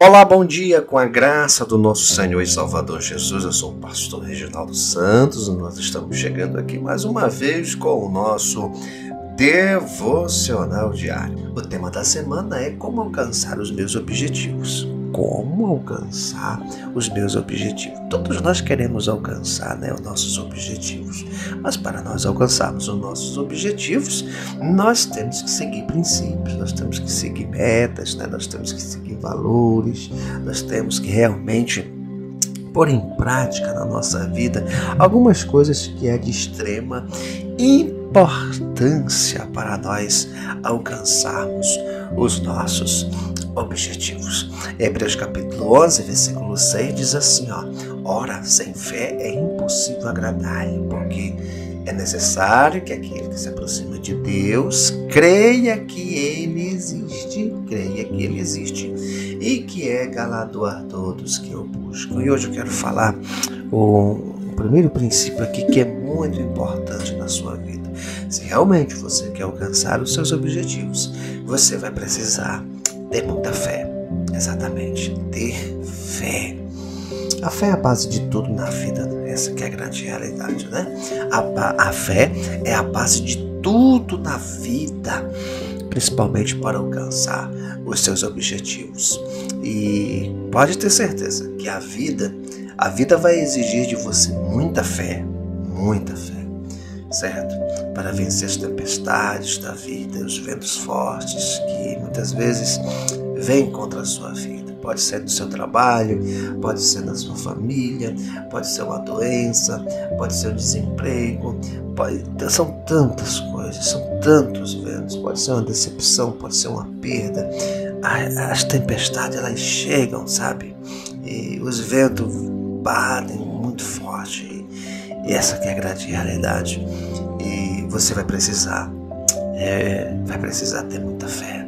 Olá, bom dia, com a graça do nosso Senhor e Salvador Jesus. Eu sou o pastor Reginaldo Santos e nós estamos chegando aqui mais uma vez com o nosso devocional diário. O tema da semana é como alcançar os meus objetivos. Como alcançar os meus objetivos? Todos nós queremos alcançar, os nossos objetivos. Mas para nós alcançarmos os nossos objetivos, nós temos que seguir princípios, nós temos que seguir metas, nós temos que seguir valores, nós temos que realmente pôr em prática na nossa vida algumas coisas que é de extrema importância para nós alcançarmos os nossos objetivos. Hebreus capítulo 11, versículo 6 diz assim, ora, sem fé é impossível agradar-lhe, porque é necessário que aquele que se aproxima de Deus creia que Ele existe e que é galardoador dos que o buscam. E hoje eu quero falar o primeiro princípio aqui que é muito importante na sua vida. Se realmente você quer alcançar os seus objetivos, você vai precisar ter muita fé. Exatamente, ter fé. A fé é a base de tudo na vida, essa que é a grande realidade, A fé é a base de tudo na vida, principalmente para alcançar os seus objetivos. E pode ter certeza que a vida vai exigir de você muita fé, certo? Para vencer as tempestades da vida, os ventos fortes que muitas vezes vêm contra a sua vida. Pode ser no seu trabalho, pode ser na sua família, pode ser uma doença, pode ser um desemprego, são tantas coisas, são tantos ventos, pode ser uma decepção, pode ser uma perda. As tempestades, elas chegam, sabe? E os ventos batem muito forte. E essa que é a grande realidade. E você vai precisar ter muita fé,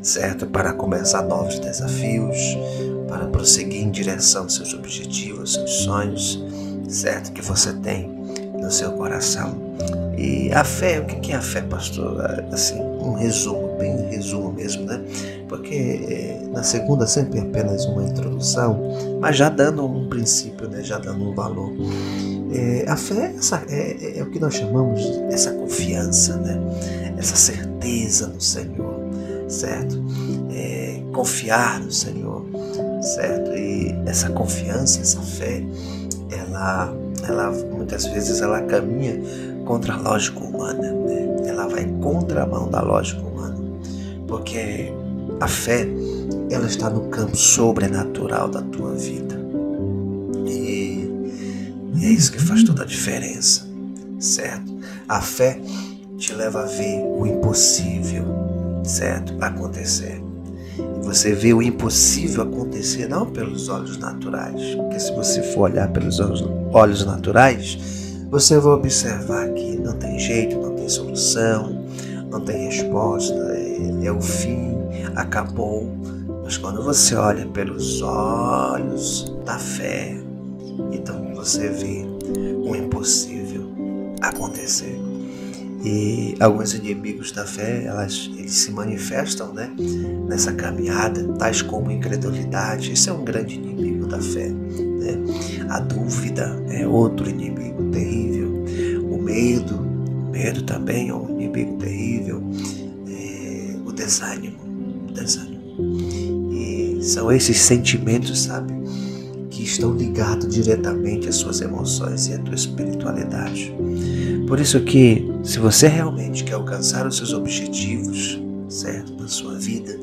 certo? Para começar novos desafios, para prosseguir em direção aos seus objetivos, seus sonhos, certo? Que você tem no seu coração. E a fé, o que é a fé, pastor? Assim, um resumo, bem resumo mesmo, Porque na segunda sempre é apenas uma introdução, mas já dando um princípio, já dando um valor. A fé é o que nós chamamos essa confiança, Essa certeza no Senhor, certo? Confiar no Senhor, certo? E essa confiança, essa fé, ela muitas vezes ela caminha contra a lógica humana, Ela vai contra a mão da lógica humana, porque a fé, ela está no campo sobrenatural da tua vida. E é isso que faz toda a diferença, certo? A fé te leva a ver o impossível, certo? Acontecer. E você vê o impossível acontecer não pelos olhos naturais, porque se você for olhar pelos olhos naturais, você vai observar que não tem jeito, não tem solução, não tem resposta, é o fim, acabou. Mas quando você olha pelos olhos da fé, então você vê o impossível acontecer. E alguns inimigos da fé, eles se manifestam, nessa caminhada, tais como a incredulidade. Esse é um grande inimigo da fé, A dúvida é outro inimigo terrível. O medo também é um inimigo terrível. O desânimo. E são esses sentimentos, sabe, que estão ligados diretamente às suas emoções e à tua espiritualidade. Por isso que, se você realmente quer alcançar os seus objetivos, certo, na sua vida,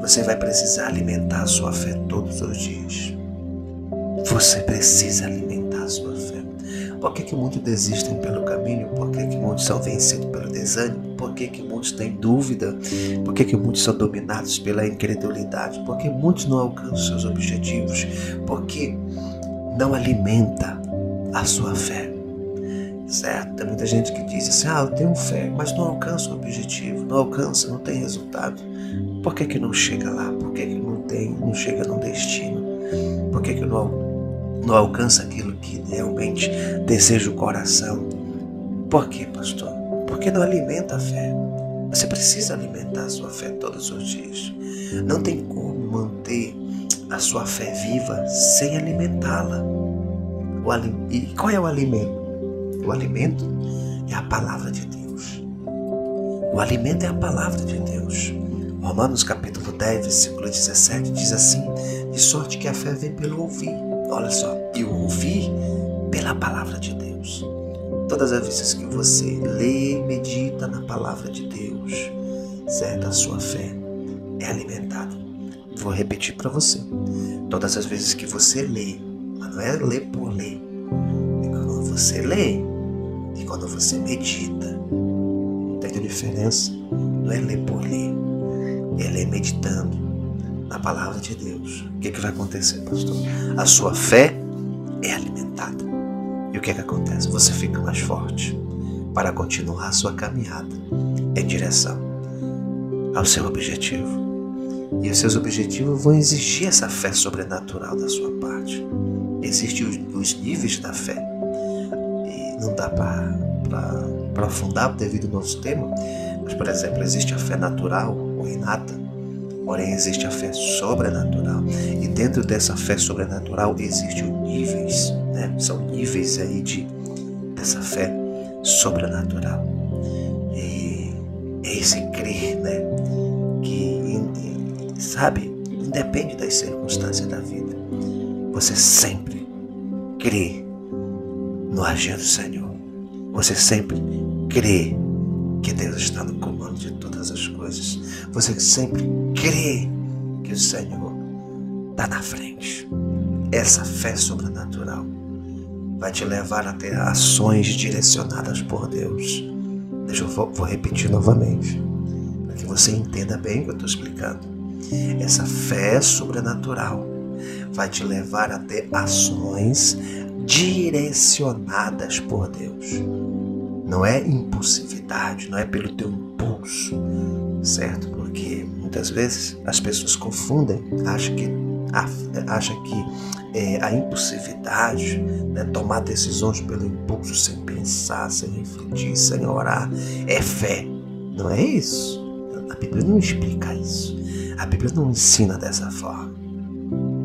você vai precisar alimentar a sua fé todos os dias. Você precisa alimentar a sua fé. Por que muitos desistem pelo caminho? Por que muitos são vencidos pelo desânimo? Por que muitos têm dúvida? Por que muitos são dominados pela incredulidade? Por que muitos não alcançam seus objetivos? Porque não alimenta a sua fé, certo? Tem muita gente que diz assim, eu tenho fé, mas não alcança o objetivo, não tem resultado. Por que não chega lá? Por que não chega no destino? Por que não alcança aquilo que realmente deseja o coração? Por quê, pastor? Porque não alimenta a fé. Você precisa alimentar a sua fé todos os dias. Não tem como manter a sua fé viva sem alimentá-la. E qual é o alimento? O alimento é a palavra de Deus. O alimento é a palavra de Deus. Romanos capítulo 10, versículo 17 diz assim: de sorte que a fé vem pelo ouvir. Olha só, e o ouvir pela palavra de Deus. Todas as vezes que você lê e medita na palavra de Deus, certo? A sua fé é alimentada. Vou repetir para você. Todas as vezes que você lê, mas não é ler por ler, é quando você lê e quando você medita. Entende a diferença? Não é ler por ler, é ler meditando na palavra de Deus. O que vai acontecer, pastor? A sua fé é alimentada. E o que acontece? Você fica mais forte para continuar a sua caminhada em direção ao seu objetivo. E os seus objetivos vão exigir essa fé sobrenatural da sua parte. Existem os níveis da fé. E não dá para aprofundar devido ao nosso tema. Mas, por exemplo, existe a fé natural ou inata. Porém, existe a fé sobrenatural. E dentro dessa fé sobrenatural existem os níveis, né? São níveis aí dessa fé sobrenatural. E é esse crer, né? Que, sabe, independe das circunstâncias da vida. Você sempre crê no agir do Senhor. Você sempre crê que Deus está no comando de todas as coisas. Você sempre crê que o Senhor está na frente. Essa fé sobrenatural vai te levar a ter ações direcionadas por Deus. Vou repetir novamente, para que você entenda bem o que eu estou explicando. Essa fé sobrenatural vai te levar a ter ações direcionadas por Deus. Não é impulsividade, não é pelo teu impulso, certo? Porque muitas vezes as pessoas confundem, acham que a impulsividade, né, tomar decisões pelo impulso sem pensar, sem refletir, sem orar, é fé. Não é isso. A Bíblia não explica isso. A Bíblia não ensina dessa forma,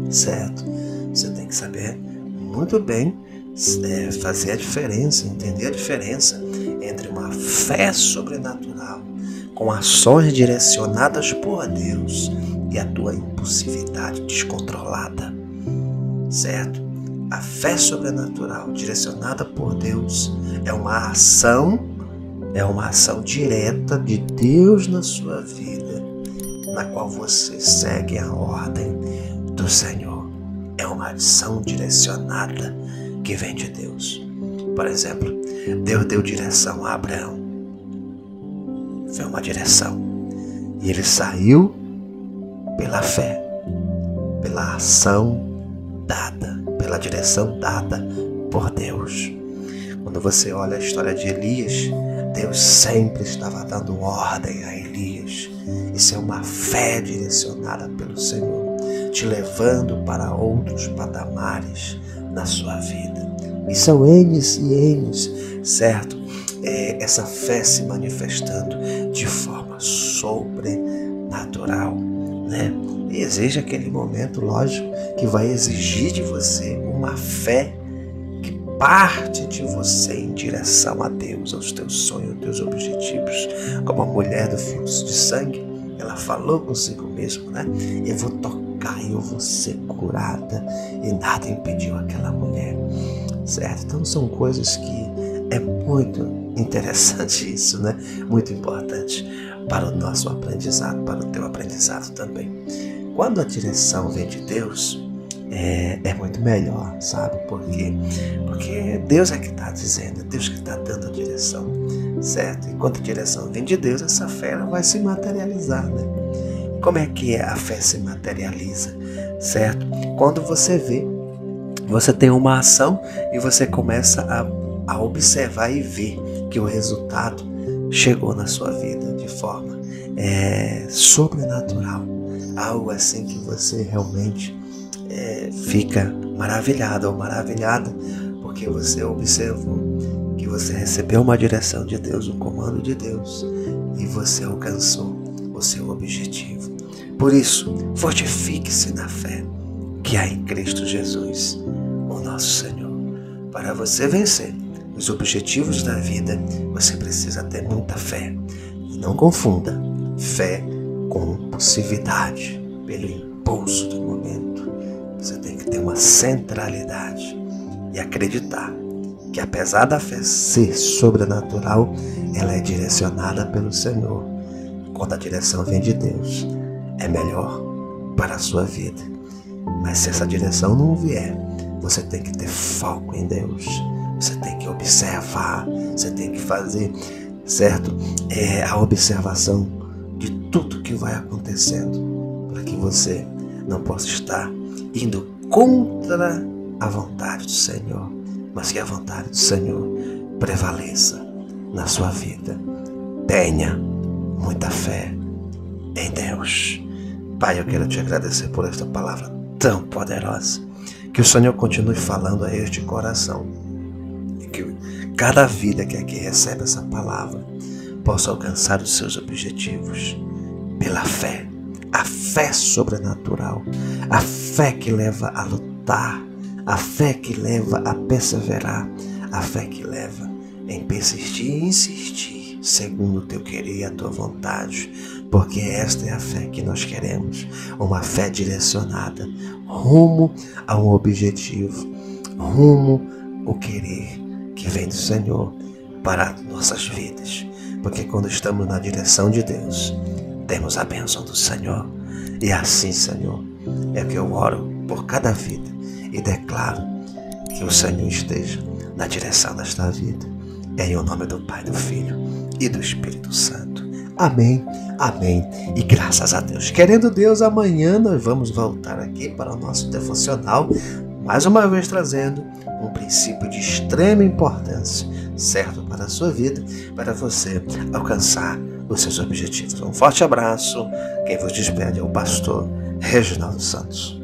certo? Você tem que saber muito bem fazer a diferença, entender a diferença entre uma fé sobrenatural com ações direcionadas por Deus e a tua impulsividade descontrolada, certo? A fé sobrenatural direcionada por Deus é uma ação direta de Deus na sua vida, na qual você segue a ordem do Senhor. É uma ação direcionada que vem de Deus. Por exemplo, Deus deu direção a Abraão. Foi uma direção. E ele saiu pela fé, pela ação dada, pela direção dada por Deus. Quando você olha a história de Elias, Deus sempre estava dando ordem a Elias. Isso é uma fé direcionada pelo Senhor, te levando para outros patamares na sua vida. E são N's e N's, certo? Essa fé se manifestando de forma sobrenatural, né? E exige aquele momento, lógico, que vai exigir de você uma fé que parte de você em direção a Deus, aos teus sonhos, aos teus objetivos. Como a mulher do fluxo de sangue, ela falou consigo mesmo, né? Eu vou tocar e eu vou ser curada. E nada impediu aquela mulher, certo? Então são coisas que é muito interessante isso, né? Muito importante para o nosso aprendizado, para o teu aprendizado também. Quando a direção vem de Deus, é muito melhor, sabe? Por quê? Porque Deus é que está dizendo, é Deus que está dando a direção, certo? Enquanto a direção vem de Deus, essa fé vai se materializar, né? Como é que a fé se materializa, certo? Quando você vê, você tem uma ação e você começa a observar e ver que o resultado chegou na sua vida de forma sobrenatural. Algo assim que você realmente fica maravilhado ou maravilhada, porque você observou que você recebeu uma direção de Deus, um comando de Deus, e você alcançou o seu objetivo. Por isso, fortifique-se na fé. que há em Cristo Jesus, o nosso Senhor. Para você vencer os objetivos da vida, você precisa ter muita fé. E não confunda fé com impulsividade, pelo impulso do momento. Você tem que ter uma centralidade e acreditar que, apesar da fé ser sobrenatural, ela é direcionada pelo Senhor. Quando a direção vem de Deus, é melhor para a sua vida. Mas se essa direção não vier, você tem que ter foco em Deus. Você tem que observar, você tem que fazer, certo? A observação de tudo que vai acontecendo, para que você não possa estar indo contra a vontade do Senhor, mas que a vontade do Senhor prevaleça na sua vida. Tenha muita fé em Deus. Pai, eu quero te agradecer por esta palavra tão poderosa. Que o Senhor continue falando a este coração. E que cada vida que aqui recebe essa palavra possa alcançar os seus objetivos pela fé. A fé sobrenatural. A fé que leva a lutar. A fé que leva a perseverar. A fé que leva em persistir e insistir segundo o teu querer e a tua vontade, porque esta é a fé que nós queremos, uma fé direcionada rumo a um objetivo, rumo ao querer que vem do Senhor para nossas vidas, porque quando estamos na direção de Deus, temos a bênção do Senhor. E assim, Senhor, é que eu oro por cada vida e declaro que o Senhor esteja na direção desta vida, em o nome do Pai, do Filho e do Espírito Santo. Amém, amém e graças a Deus. Querendo Deus, amanhã nós vamos voltar aqui para o nosso devocional, mais uma vez trazendo um princípio de extrema importância, certo, para a sua vida, para você alcançar os seus objetivos. Um forte abraço. Quem vos despede é o pastor Reginaldo Santos.